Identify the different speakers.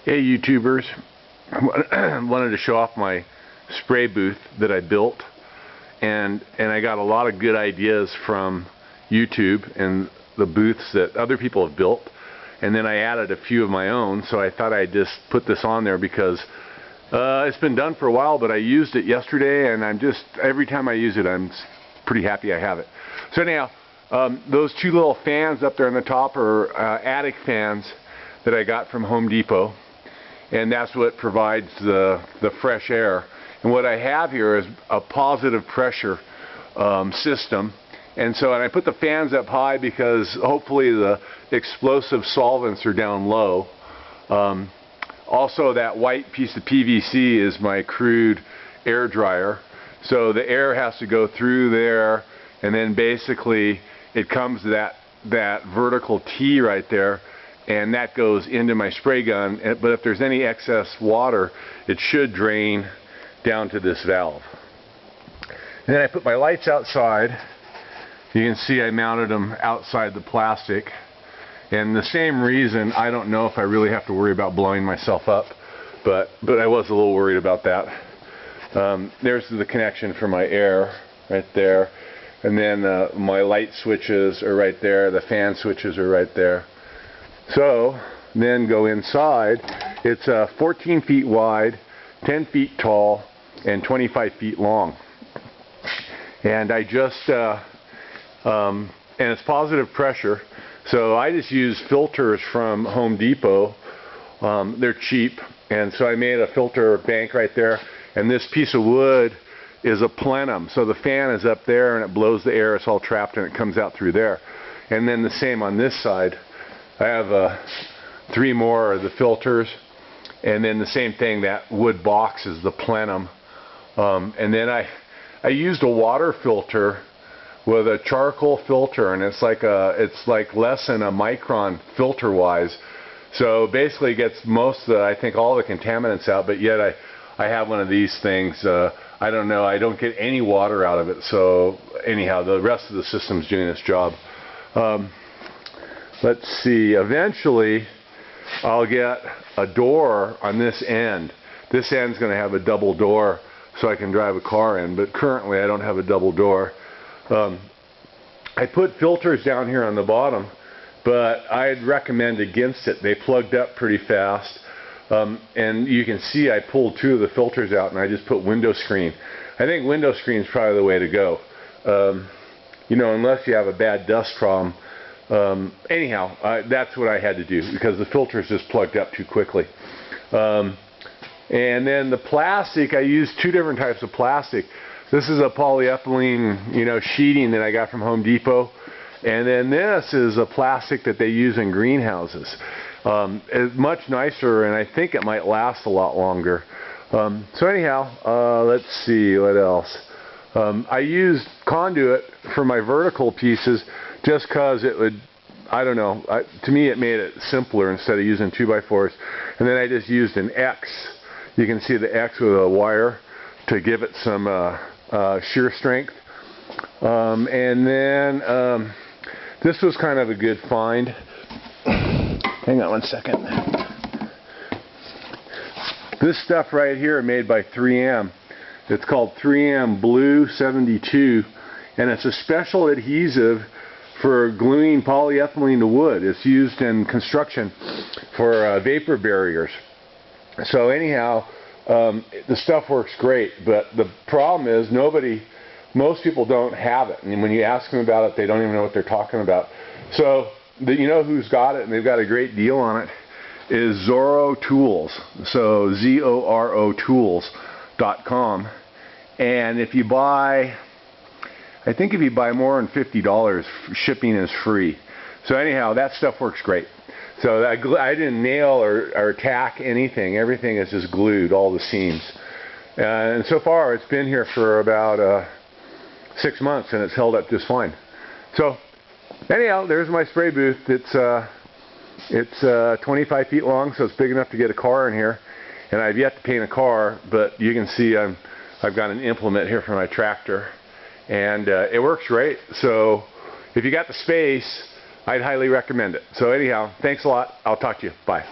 Speaker 1: Hey YouTubers, wanted to show off my spray booth that I built, and I got a lot of good ideas from YouTube and the booths that other people have built, and then I added a few of my own, so I thought I'd just put this on there because it's been done for a while, but I used it yesterday, and every time I use it I'm pretty happy I have it. So anyhow, those two little fans up there on the top are attic fans that I got from Home Depot, and that's what provides the fresh air. And what I have here is a positive pressure system, and I put the fans up high because hopefully the explosive solvents are down low. Also, that white piece of PVC is my crude air dryer, so the air has to go through there, and then basically it comes to that vertical T right there, and that goes into my spray gun. But if there's any excess water, it should drain down to this valve. And then I put my lights outside. You can see I mounted them outside the plastic, and the same reason, I don't know if I really have to worry about blowing myself up, but I was a little worried about that. There's the connection for my air right there, and then my light switches are right there, the fan switches are right there. So then go inside. It's 14 feet wide, 10 feet tall, and 25 feet long. And and it's positive pressure, so I just use filters from Home Depot. They're cheap, and so I made a filter bank right there, and this piece of wood is a plenum, so the fan is up there and it blows the air, it's all trapped and it comes out through there. And then the same on this side. I have 3 more of the filters, and then the same thing, that wood box is the plenum. And then I used a water filter with a charcoal filter, and it's like less than a micron filter wise. So basically it gets most of I think all the contaminants out, but yet I have one of these things. I don't know, I don't get any water out of it. So anyhow, the rest of the system's doing its job. Let's see, eventually I'll get a door on this end. This end's going to have a double door so I can drive a car in, but currently I don't have a double door. I put filters down here on the bottom, but I'd recommend against it. They plugged up pretty fast, and you can see I pulled 2 of the filters out and I just put window screen. I think window screen is probably the way to go, you know, unless you have a bad dust problem. Anyhow, that's what I had to do because the filters just plugged up too quickly. And then the plastic, I used 2 different types of plastic. This is a polyethylene, you know, sheeting that I got from Home Depot, and then this is a plastic that they use in greenhouses. It's much nicer, and I think it might last a lot longer. So anyhow, let's see what else. I used conduit for my vertical pieces just because it would, I don't know, to me it made it simpler instead of using 2x4s. And then I just used an X. You can see the X with a wire to give it some shear strength. And then this was kind of a good find. Hang on one second. This stuff right here made by 3M. It's called 3M Blue 72, and it's a special adhesive for gluing polyethylene to wood. It's used in construction for vapor barriers. So anyhow, the stuff works great, but the problem is most people don't have it, and when you ask them about it, they don't even know what they're talking about. So you know who's got it, and they've got a great deal on it, is Zoro Tools. So ZORO Tools.com, and if you buy, I think if you buy more than $50, shipping is free. So anyhow, that stuff works great. So I didn't nail or tack anything. Everything is just glued, all the seams. And so far, it's been here for about 6 months, and it's held up just fine. So anyhow, there's my spray booth. It's 25 feet long, so it's big enough to get a car in here. And I've yet to paint a car, but you can see I've got an implement here for my tractor. And it works great. So if you got the space, I'd highly recommend it. So anyhow, thanks a lot. I'll talk to you. Bye.